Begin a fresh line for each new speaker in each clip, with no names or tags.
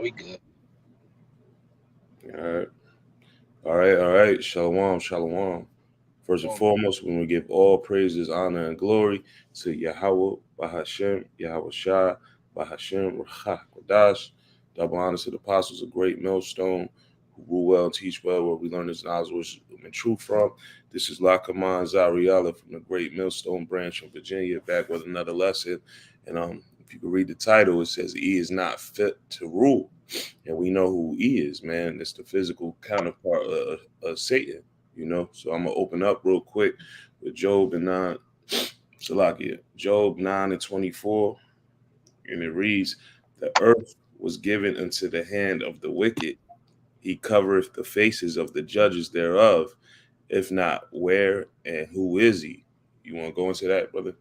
we good.
All right. All right. Shalom, shalom. First and
Um,
foremost, we want to give all praises, honor, and glory to Yahweh, Bahashem, Yahweh Shah, Bahashem, Ruach Kodash. Double honor to the apostles of Great Millstone who rule well and teach well, where we learn this knowledge and truth from. This is Lakaman Zariala from the Great Millstone branch of Virginia, back with another lesson. And if you can read the title, it says, "He is not fit to rule." And we know who he is, man. It's the physical counterpart of Satan, you know. So I'm gonna open up real quick with Job and 9, Salakia, Job 9:24, and it reads, "The earth was given into the hand of the wicked. He covereth the faces of the judges thereof. If not, where and who is he?" You want to go into that, brother?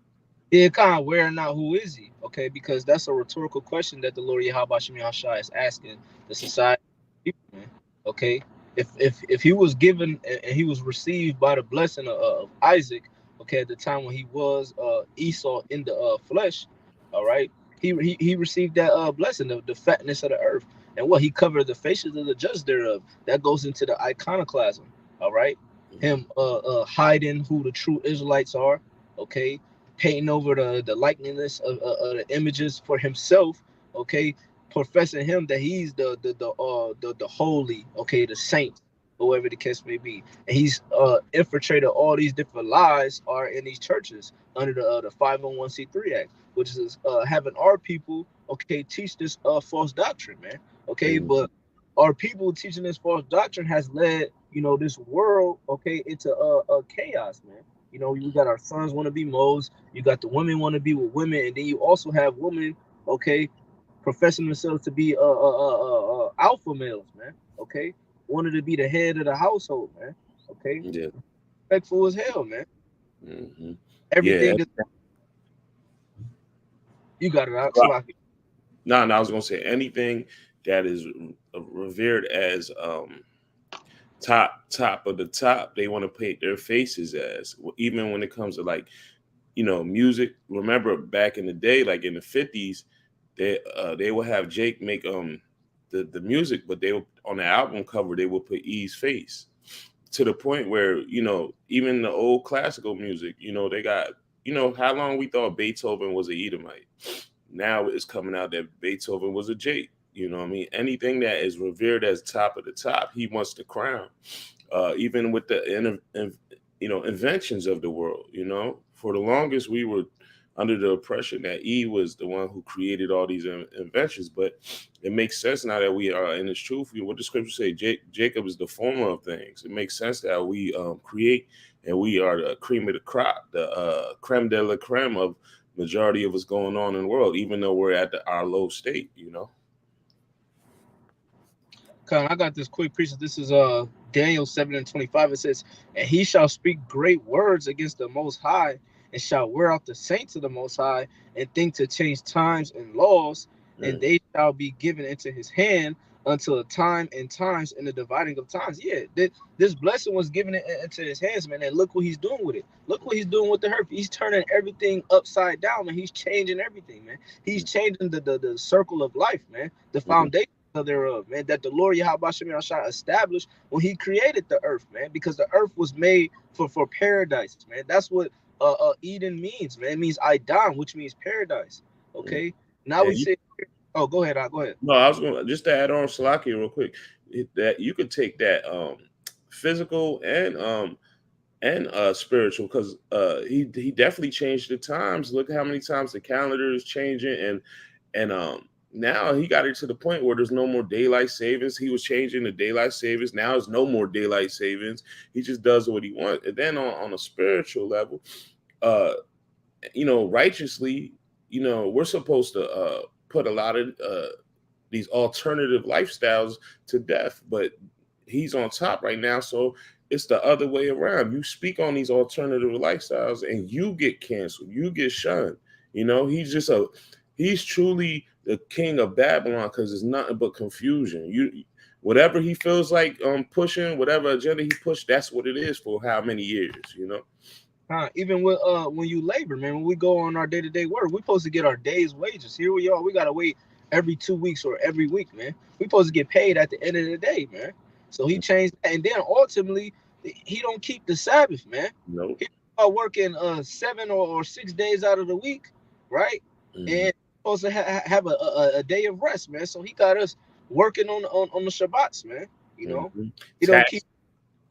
yeah, kind of where now who is he? Okay, because that's a rhetorical question that the Lord Yahweh Shem Yahshai is asking the society people, man. Okay. If he was given and he was received by the blessing of Isaac, okay, at the time when he was Esau in the flesh, all right, he received that blessing of the fatness of the earth. And what he covered the faces of the judge thereof. That goes into the iconoclasm, all right. Him hiding who the true Israelites are, okay, painting over the likeness of the images for himself, okay, professing him that he's the holy, okay, the saint, whoever the case may be, and he's infiltrated all these different lies are in these churches under the 501c3 Act, which is having our people, okay, teach this false doctrine, man, okay,
Mm-hmm.
but our people teaching this false doctrine has led this world, okay, into chaos, man. You got our sons want to be moles. You got the women want to be with women, and then you also have women, okay, professing themselves to be alpha males, man. Okay, wanted to be the head of the household, man. Okay,
Yeah.
respectful as hell, man.
Mm-hmm. Yeah.
Everything that you got it out.
Right.
So
No, no, I was gonna say anything that is revered as top of the top, they want to paint their faces as. Even when it comes to, like, music. Remember back in the day, like in the 50s, they would have Jake make the music, but they would, on the album cover, they would put E's face, to the point where, even the old classical music, they got, how long we thought Beethoven was a Edomite. Now it's coming out that Beethoven was a Jake. You know what I mean? Anything that is revered as top of the top, he wants to crown. Even with the inventions of the world. For the longest we were under the oppression that E was the one who created all these inventions. But it makes sense now that we are in this truth. What the scripture say, Jacob is the former of things. It makes sense that we create, and we are the cream of the crop, the creme de la creme of majority of what's going on in the world, even though we're at our low state.
I got this quick preacher. This is Daniel 7:25. It says, "And he shall speak great words against the Most High, and shall wear out the saints of the Most High, and think to change times and laws, and
Mm.
they shall be given into his hand until a time and times and the dividing of times." Yeah, this blessing was given into his hands, man. And look what he's doing with it. Look what he's doing with the earth. He's turning everything upside down, man. He's changing everything, man. He's changing the circle of life, man. The
Mhm.
foundation thereof, man, that the Lord Yahweh Shem Yahshai established when he created the earth, man, because the earth was made for paradise, man. That's what Eden means, man. It means Idam, which means paradise.
Mm.
Okay. Now
Yeah,
we say, oh, go ahead, go ahead.
no, I was going to just to add on Salaki real quick, that you could take that physical and spiritual, because he definitely changed the times. Look how many times the calendar is changing, and now he got it to the point where there's no more daylight savings. He was changing the daylight savings. Now it's no more daylight savings. He just does what he wants. And then on a spiritual level, uh, righteously, we're supposed to put a lot of these alternative lifestyles to death, but he's on top right now. So it's the other way around. You speak on these alternative lifestyles and you get canceled, you get shunned. He's truly the king of Babylon, because it's nothing but confusion. Whatever he feels like pushing, whatever agenda he pushed, that's what it is for how many years.
Even with when you labor, man, when we go on our day-to-day work, we're supposed to get our day's wages. Here we are, we gotta wait every 2 weeks or every week, man. We supposed to get paid at the end of the day, man. So he changed that, and then ultimately he don't keep the Sabbath, man.
Nope.
He are working 7 or 6 days out of the week, right?
Mm-hmm.
And supposed to have a day of rest, man. So he got us working on the Shabbats, man. You know,
Mm-hmm.
he don't keep.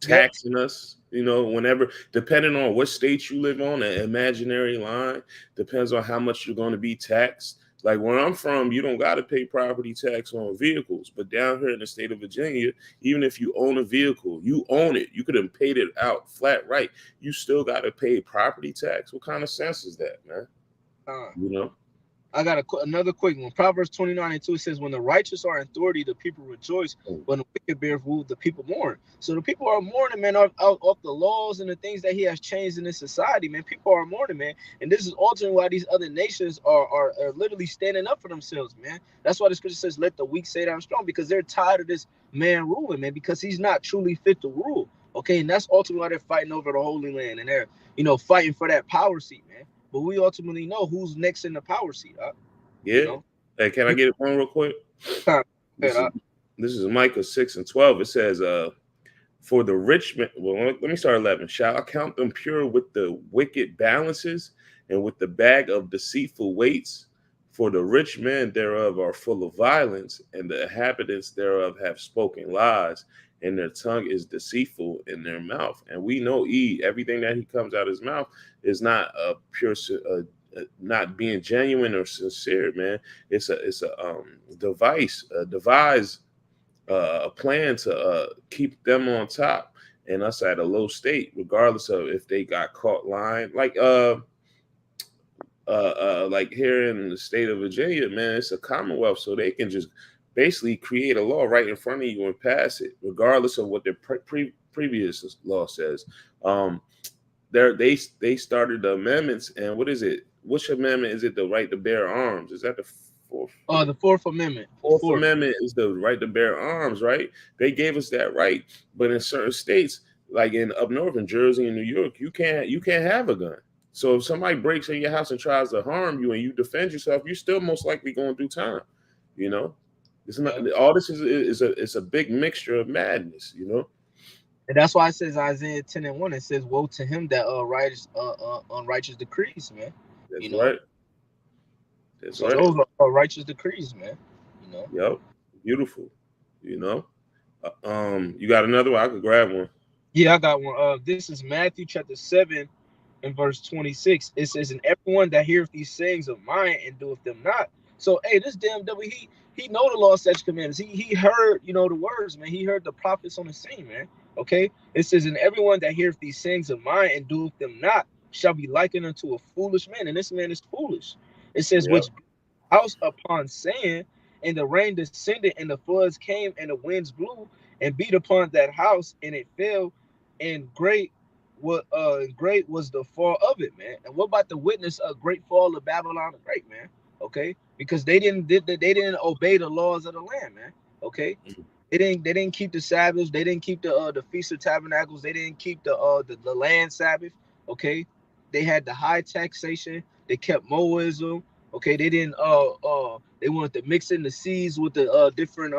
Yep.
Taxing us, whenever, depending on what state you live on, an imaginary line depends on how much you're going to be taxed. Like where I'm from, you don't got to pay property tax on vehicles, but down here in the state of Virginia, even if you own a vehicle, you own it, you could have paid it out flat right, you still got to pay property tax. What kind of sense is that, man?
Uh,
you know
I got another quick one. Proverbs 29:2 says, "When the righteous are in authority, the people rejoice. When the wicked bear rule, the people mourn." So the people are mourning, man, off the laws and the things that he has changed in this society, man. People are mourning, man, and this is ultimately why these other nations are literally standing up for themselves, man. That's why the scripture says, "Let the weak say that I'm strong," because they're tired of this man ruling, man, because he's not truly fit to rule. Okay, and that's ultimately why they're fighting over the Holy Land, and they're fighting for that power seat, man. But we ultimately know who's next in the power seat.
yeah. Hey, can I get it one real quick? This is Micah 6:12. It says, for the rich man, well, let me start 11. Shall I count them pure with the wicked balances and with the bag of deceitful weights? For the rich men thereof are full of violence, and the inhabitants thereof have spoken lies, and their tongue is deceitful in their mouth. And we know everything that he comes out of his mouth is not a pure, not being genuine or sincere, man. It's a devise a plan to keep them on top and us at a low state, regardless of if they got caught lying. Like here in the state of Virginia, man, it's a commonwealth, so they can just basically create a law right in front of you and pass it, regardless of what their previous law says. They started the amendments, and what is it? Which amendment is it? The right to bear arms? Is that the fourth?
The Fourth Amendment.
Fourth Amendment is the right to bear arms, right? They gave us that right, but in certain states, like in up north in Jersey and New York, you can't have a gun. So if somebody breaks in your house and tries to harm you and you defend yourself, you're still most likely going to do time. It's not all this is a big mixture of madness.
And that's why it says Isaiah 10:1. It says, "Woe to him that writes unrighteous decrees, man."
That's right. That's right.
Those are righteous decrees, man.
Yep. Beautiful. You got another one? I could grab one.
Yeah, I got one. This is Matthew chapter 7 and verse 26. It says, "And everyone that heareth these sayings of mine and doeth them not." So, hey, this damn W, he know the law, such commandments. He heard, the words, man. He heard the prophets on the scene, man. Okay. It says, "And everyone that heareth these sayings of mine and doeth them not shall be likened unto a foolish man." And this man is foolish. It says, "Which house upon sand, and the rain descended, and the floods came, and the winds blew and beat upon that house, and it fell, and great was the fall of it, man." And what about the witness of great fall of Babylon the Great, man? Okay, because they didn't obey the laws of the land, man. Okay, they didn't keep the Sabbaths, they didn't keep the Feast of Tabernacles, they didn't keep the land Sabbath. Okay, they had the high taxation, they kept Moism. Okay, they didn't they wanted to mix in the seeds with the different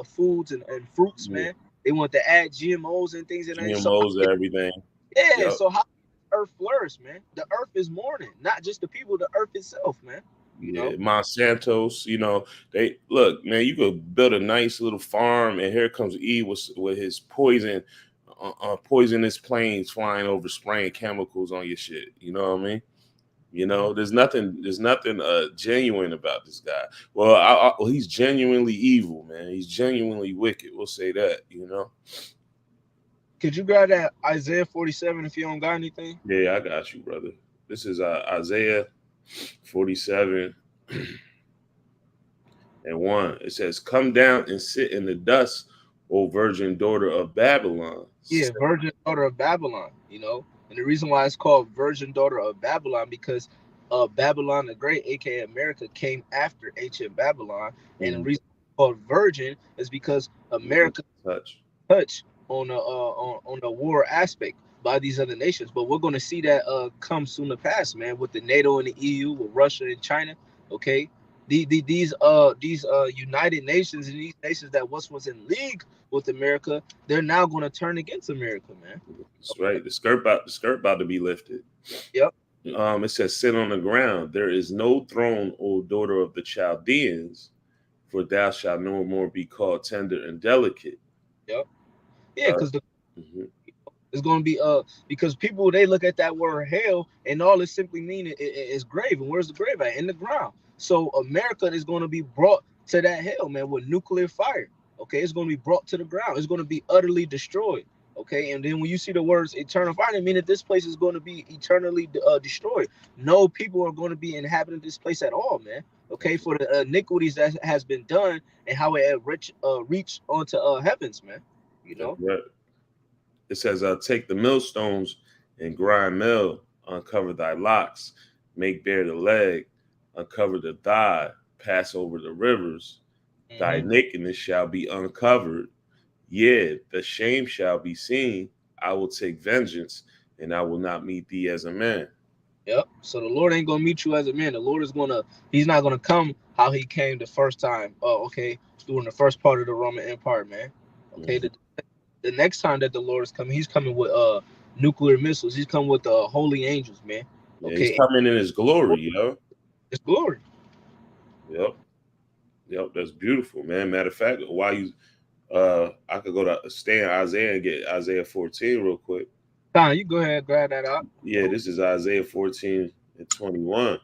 foods and fruits, man. They want to add GMOs and things and
GMOs and everything.
Yeah, so how earth flourish, man? The earth is mourning, not just the people, the earth itself, man.
Monsanto's, they look, man, you could build a nice little farm, and here comes with his poisonous planes flying over, spraying chemicals on your shit. You know what I mean? There's nothing genuine about this guy. Well, he's genuinely evil, man. He's genuinely wicked. We'll say that.
Could you grab that Isaiah 47 if you don't got anything?
Yeah, I got you, brother. This is Isaiah 47 and 1. It says, "Come down and sit in the dust, O virgin daughter of Babylon."
Yeah, virgin daughter of Babylon, And the reason why it's called virgin daughter of Babylon, because Babylon the Great, aka America, came after ancient Babylon. And the reason it's called virgin is because America touched on the war aspect by these other nations. But we're going to see that come soon to pass, man, with the NATO and the EU, with Russia and China. Okay, These United Nations and these nations that once was in league with America, they're now going to turn against America, man.
That's right. The skirt about to be lifted.
Yep.
It says, "Sit on the ground. There is no throne, O daughter of the Chaldeans, for thou shalt no more be called tender and delicate."
Yep. Yeah,
Uh,
because
mhm.
it's going to be because people they look at that word hell and all it simply means is grave. And where's the grave at? In the ground. So America is going to be brought to that hell, man, with nuclear fire. Okay, it's going to be brought to the ground. It's going to be utterly destroyed. Okay, and then when you see the words eternal fire, I mean that this place is going to be eternally destroyed. No people are going to be inhabiting this place at all, man. Okay, for the iniquities that has been done and how it reached onto heavens, man. You
That's
know.
right. It says, "Take the millstones and grind mill, uncover thy locks, make bare the leg, uncover the thigh, pass over the rivers. Thy
Mm-hmm.
nakedness shall be uncovered. Yea, the shame shall be seen. I will take vengeance, and I will not meet thee as a man."
Yep. So the Lord ain't gonna meet you as a man. The Lord is gonna. He's not gonna come how he came the first time. Oh, okay. During the first part of the Roman Empire, man. Okay.
Mhm.
The next time that the Lord is coming, he's coming with nuclear missiles. He's coming with holy angels, man.
Yeah, he's
Okay.
coming in his glory, yo.
It's glory.
Yep, yep, that's beautiful, man. Matter of fact, while you, I could go to stay in Isaiah and get Isaiah 14 real quick.
Fine, you go ahead, grab that out.
Yeah, this is Isaiah 14 and 21.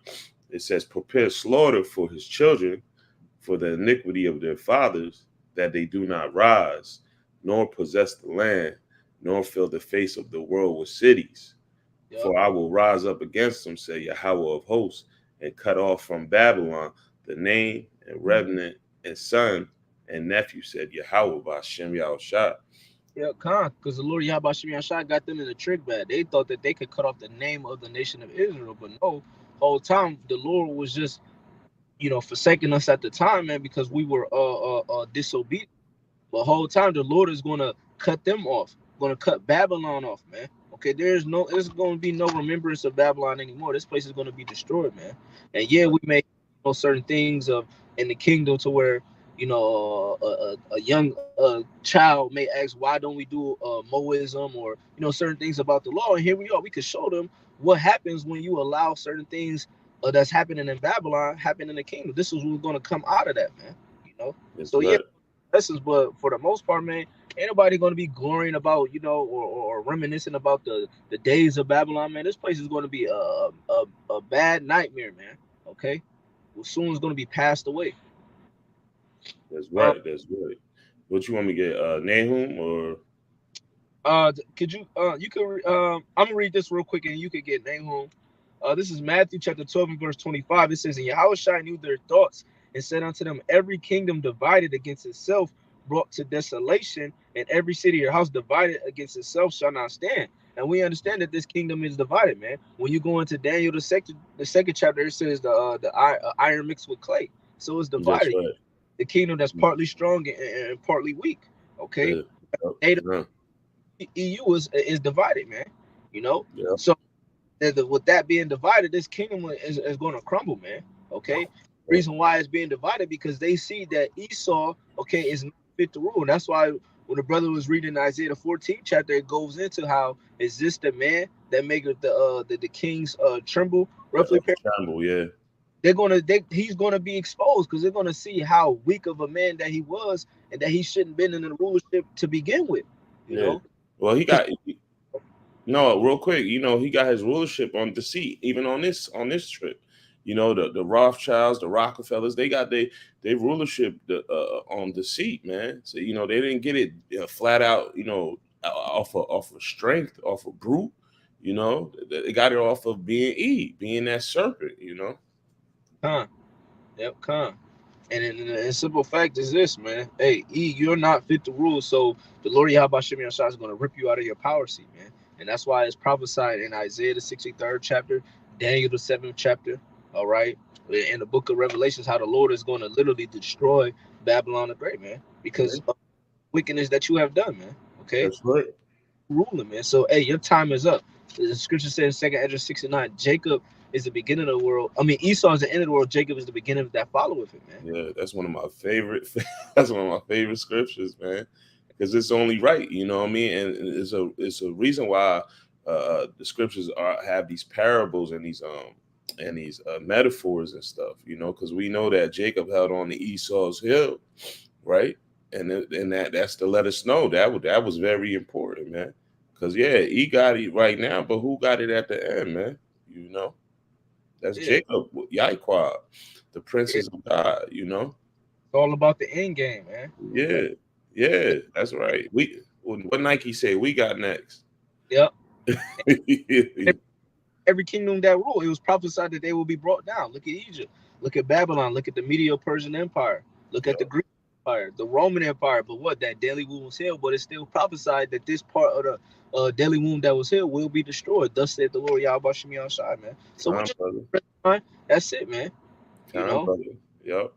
It says, "Prepare slaughter for his children, for the iniquity of their fathers, that they do not rise, nor possess the land, nor fill the face of the world with cities.
Yep.
For I will rise up against them, say Yahweh of hosts, and cut off from Babylon the name and remnant and son and nephew," said Yahweh by Shem Yahushua.
Yeah, Khan, because the Lord Yahweh Shai got them in a trick bag. They thought that they could cut off the name of the nation of Israel, but no, whole time the Lord was just forsaking us at the time, man, because we were disobedient. The whole time the Lord is gonna cut them off, gonna cut Babylon off, man. Okay, there's gonna be no remembrance of Babylon anymore. This place is gonna be destroyed, man. And yeah, we may certain things of in the kingdom to where a young child may ask, why don't we do Moism or certain things about the law, and here we are. We could show them what happens when you allow certain things that's happening in Babylon happen in the kingdom. This is what's going to come out of that, man.
That's
So yeah,
right.
lessons, but for the most part, man, ain't nobody going to be glorying about, or reminiscing about the days of Babylon, man. This place is going to be a bad nightmare, man. Okay, well, soon it's going to be passed away.
That's
Um,
right. That's right. What you want me to get? Nahum or
could you you could I'm gonna read this real quick and you could get Nahum. This is Matthew chapter 12 and verse 25. It says, "And Yahushua knew their thoughts and said unto them, every kingdom divided against itself brought to desolation, and every city or house divided against itself shall not stand." And we understand that this kingdom is divided, man. When you go into Daniel the second chapter, it says the iron mixed with clay, so it's
that's
divided.
right.
The kingdom that's partly strong and partly weak. Okay,
Uh, yep,
NATO,
uh,
EU is divided, man.
yep,
So with that being divided, this kingdom is going to crumble, man. Okay.
yep.
Reason why it's being divided because they see that Esau, okay, is not fit to rule. And that's why when the brother was reading Isaiah the 14th chapter, it goes into how is this the man that maketh the kings tremble, roughly.
Campbell, yeah.
He's gonna be exposed because they're gonna see how weak of a man that he was and that he shouldn't been in the rulership to begin with. You
Yeah.
know,
Well, he
'Cause-
got no real quick. He got his rulership on the seat, even on this trip. The Rothschilds, the Rockefellers, they got they rulership on the seat, man. So they didn't get it flat out, off of strength, off of brute. They got it off of being that serpent.
Con, yep, con. And the simple fact is this, man. Hey, you're not fit to rule, so the Lord Yahweh Shem Yahshua is going to rip you out of your power seat, man. And that's why it's prophesied in Isaiah the 63rd chapter, Daniel the 7th chapter, all right, in the book of Revelations, how the Lord is going to literally destroy Babylon the Great, man, because
Mhm.
of wickedness that you have done, man. Okay,
That's right.
ruling, man. So, hey, your time is up. The scripture says, Second Ezra 6:9, Jacob is the beginning of the world. I mean, Esau is the end of the world. Jacob is the beginning of that followeth him, man.
Yeah, that's one of my favorite. That's one of my favorite scriptures, man, because it's only right. You know what I mean? And it's a reason why the scriptures have these parables and these metaphors and stuff. You know, because we know that Jacob held on to Esau's heel, right? And that's to let us know that was very important, man. Because yeah, he got it right now, but who got it at the end, man? You know, that's Jacob, Yahweh, the princes of God. You know,
it's all about the end game, man.
Yeah, that's right. What Nike say we got next?
Yep. Every kingdom that ruled, it was prophesied that they will be brought down. Look at Egypt. Look at Babylon. Look at the Medo-Persian Empire. Look at the Greek Empire, the Roman Empire. But what? That deadly wound was healed, but it's still prophesied that this part of the deadly wound that was healed will be destroyed. Thus said the Lord Yahweh Shemi Shai, man. So that's it, man. You know?
Yep.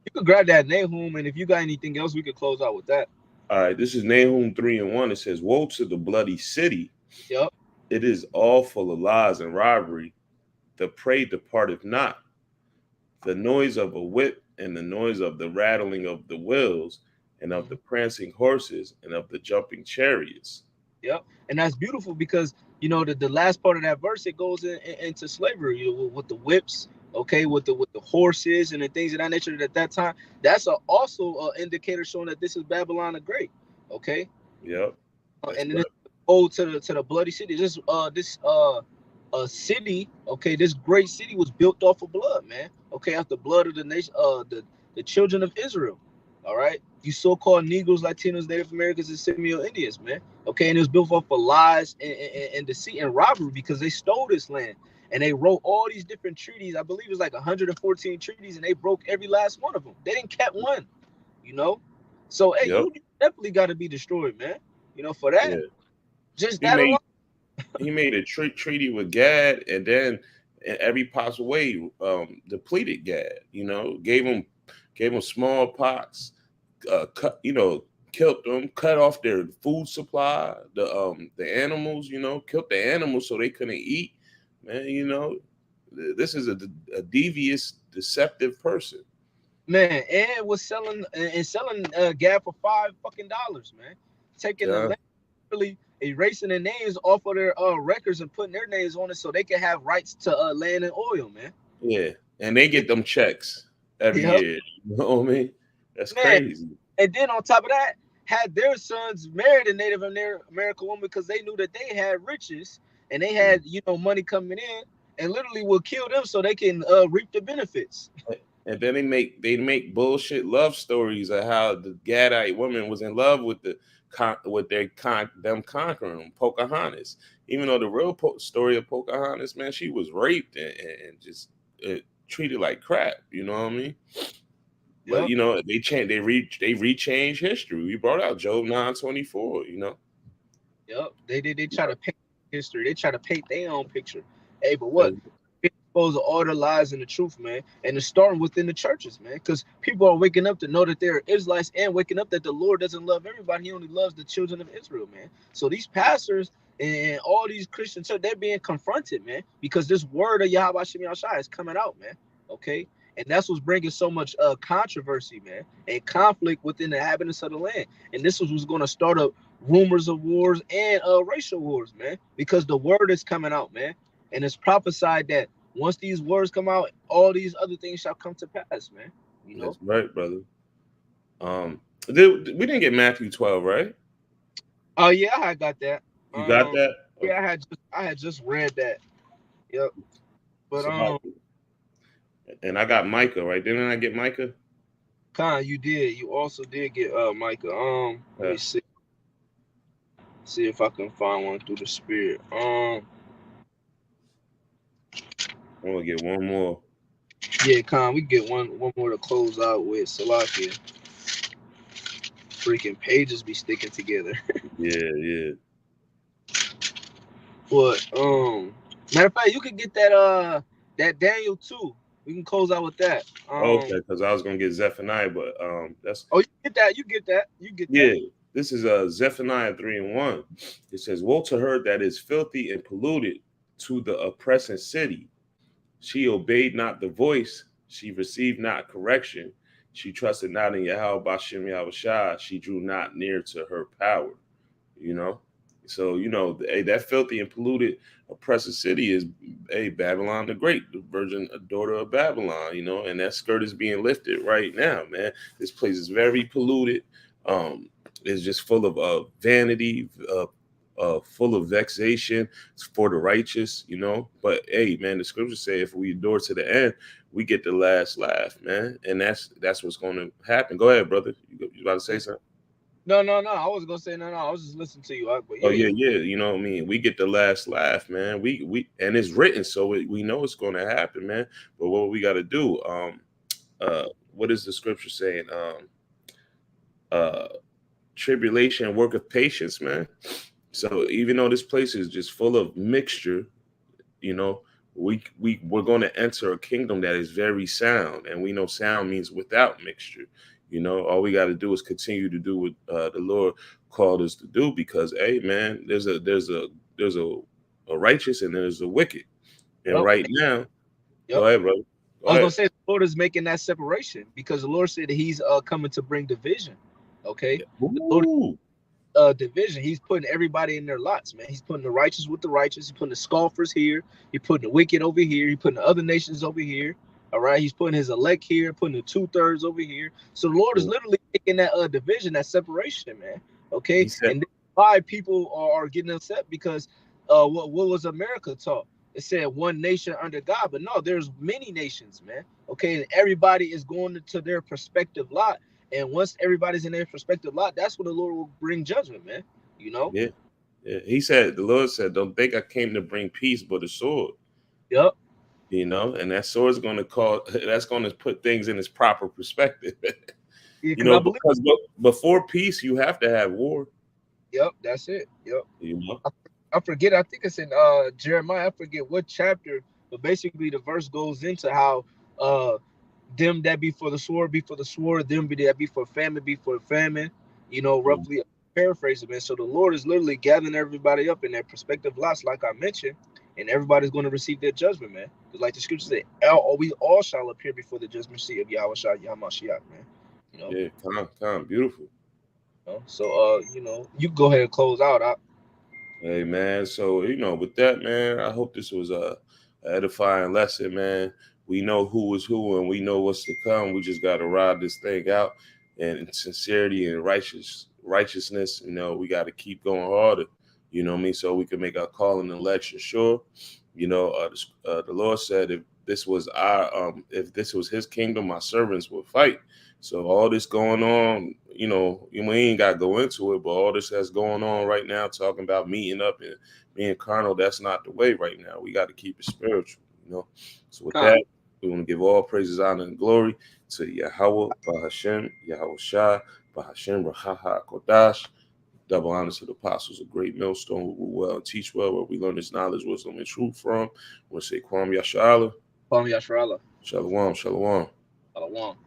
You could grab that Nahum, and if you got anything else, we could close out with that.
All right, this is Nahum 3:1. It says, "Woe to the bloody city!
Yep.
It is all full of lies and robbery. The prey departeth not. The noise of a whip and the noise of the rattling of the wheels and of the prancing horses and of the jumping chariots."
Yep. And that's beautiful because, you know, the last part of that verse, it goes into slavery, you know, with the whips, okay, with the horses and the things of that nature at that time. That's also an indicator showing that this is Babylon the Great, okay?
Yep.
And then go to the bloody city. This city, okay, this great city was built off of blood, man. Okay, after blood of the nation, the children of Israel. All right, you so-called Negroes, Latinos, Native Americans, and Seminole Indians, man. Okay, and it was built off of lies and deceit and robbery because they stole this land and they wrote all these different treaties. I believe it was like 114 treaties, and they broke every last one of them. They didn't kept one, you know. So hey, you definitely got to be destroyed, man. You know, for that. Yeah. Just that alone.
He made a treaty with Gad, and then in every possible way depleted Gad. You know, gave him smallpox, killed them, cut off their food supply, the animals. You know, killed the animals so they couldn't eat. Man, you know, this is a devious, deceptive person.
Man, and was selling Gad for $5 fucking, man. Taking the land, really erasing their names off of their records and putting their names on it so they can have rights to land and oil, man.
Yeah, and they get them checks every year. You know what I mean? That's crazy.
And then on top of that, had their sons married a Native American woman because they knew that they had riches and they had, you know, money coming in, and literally will kill them so they can reap the benefits.
And then they make bullshit love stories of how the Gadite woman was in love with them conquering Pocahontas. Even though the real story of Pocahontas, man, she was raped and just treated like crap. You know what I mean? Yep. But you know they rechanged history. We brought out Job 9:24. You know.
Yep. They try to paint history. They try to paint their own picture. Hey, but what? Expose all the lies and the truth, man, and it's starting within the churches, man, because people are waking up to know that they're Israelites and waking up that the Lord doesn't love everybody; He only loves the children of Israel, man. So these pastors and all these Christians, they're being confronted, man, because this word of Yahweh Shemi Shai is coming out, man. Okay, and that's what's bringing so much controversy, man, and conflict within the inhabitants of the land. And this was what's going to start up rumors of wars and racial wars, man, because the word is coming out, man, and it's prophesied that once these words come out, all these other things shall come to pass, man. You know?
That's right, brother. We didn't get Matthew 12, right?
Oh yeah, I got that.
You got that?
Yeah, I had just read that. Yep. But
and I got Micah, right? Didn't I get Micah?
Khan, you did. You also did get Micah. Let me see. See if I can find one through the spirit.
I'm gonna get one more.
Yeah, Khan, we get one more to close out with. Salakia. Freaking pages be sticking together.
Yeah.
But matter of fact, you could get that Daniel 2. We can close out with that.
Okay, because I was gonna get Zephaniah, but that's
you get that. You get that.
Yeah, This is Zephaniah 3:1. It says, "Woe to her that is filthy and polluted, to the oppressing city. She obeyed not the voice, she received not correction. She trusted not in Yahweh Bashem Yahushua. She drew not near to her power." You know, so that filthy and polluted, oppressive city is Babylon the Great, the virgin daughter of Babylon. And that skirt is being lifted right now, man. This place is very polluted. It's just full of vanity, full of vexation for the righteous, But hey, man, the scriptures say if we endure to the end, we get the last laugh, man. And that's what's going to happen. Go ahead, brother. You about to say something?
No. I wasn't gonna say no. I was just listening to you.
Oh yeah. You know what I mean? We get the last laugh, man. We and it's written, so we know it's going to happen, man. But what we got to do? What is the scripture saying? Tribulation, work of patience, man. So even though this place is just full of mixture, we're going to enter a kingdom that is very sound, and we know sound means without mixture. All we got to do is continue to do what the Lord called us to do, because, hey, man, there's a righteous and there's a wicked, and right now, go ahead, brother.
I was gonna say the Lord is making that separation, because the Lord said that He's coming to bring division. Okay, division. He's putting everybody in their lots, man. He's putting the righteous with the righteous. He's putting the scoffers here. He's putting the wicked over here. He's putting the other nations over here. All right, he's putting his elect here, putting the 2/3 over here. So the Lord is literally making that division, that separation, man. Okay, and why people are getting upset, because what was America taught? It said one nation under God, but no, there's many nations, man. Okay, and everybody is going to their prospective lot, and once everybody's in their prospective lot, that's when the Lord will bring judgment, man.
Yeah. The Lord said, "Don't think I came to bring peace, but a sword."
Yep.
And that sword's going to put things in its proper perspective. Because before peace, you have to have war.
Yep, that's it. Yep. I forget. I think it's in Jeremiah. I forget what chapter, but basically the verse goes into how them that be for the sword, them that be for famine, be for famine. Roughly paraphrasing, man. So the Lord is literally gathering everybody up in their prospective lots, like I mentioned, and everybody's going to receive their judgment, man. Because like the scripture said, we all shall appear before the judgment seat of Yahweh Yamashiach, man.
Yeah, come, beautiful.
So you go ahead and close out.
Hey, man. So with that, man, I hope this was a edifying lesson, man. We know who is who, and we know what's to come. We just got to ride this thing out, and in sincerity and righteousness. We got to keep going harder. So we can make our call in the election sure. The Lord said, if this was His kingdom, my servants would fight. So all this going on, we ain't got to go into it, but all this that's going on right now, talking about meeting up and being carnal, that's not the way right now. We got to keep it spiritual, So with that, we want to give all praises, honor, and glory to Yahweh, Bahashem, Yahweh Shai, Bahashem, Rahaha, Kodash. Double honor to the apostles, a great millstone who rule well and teach well, where we learn this knowledge, wisdom, and truth from. We'll say Kwam Yashala.
Kwam Yashala.
Shalom, shalom.
Shalom.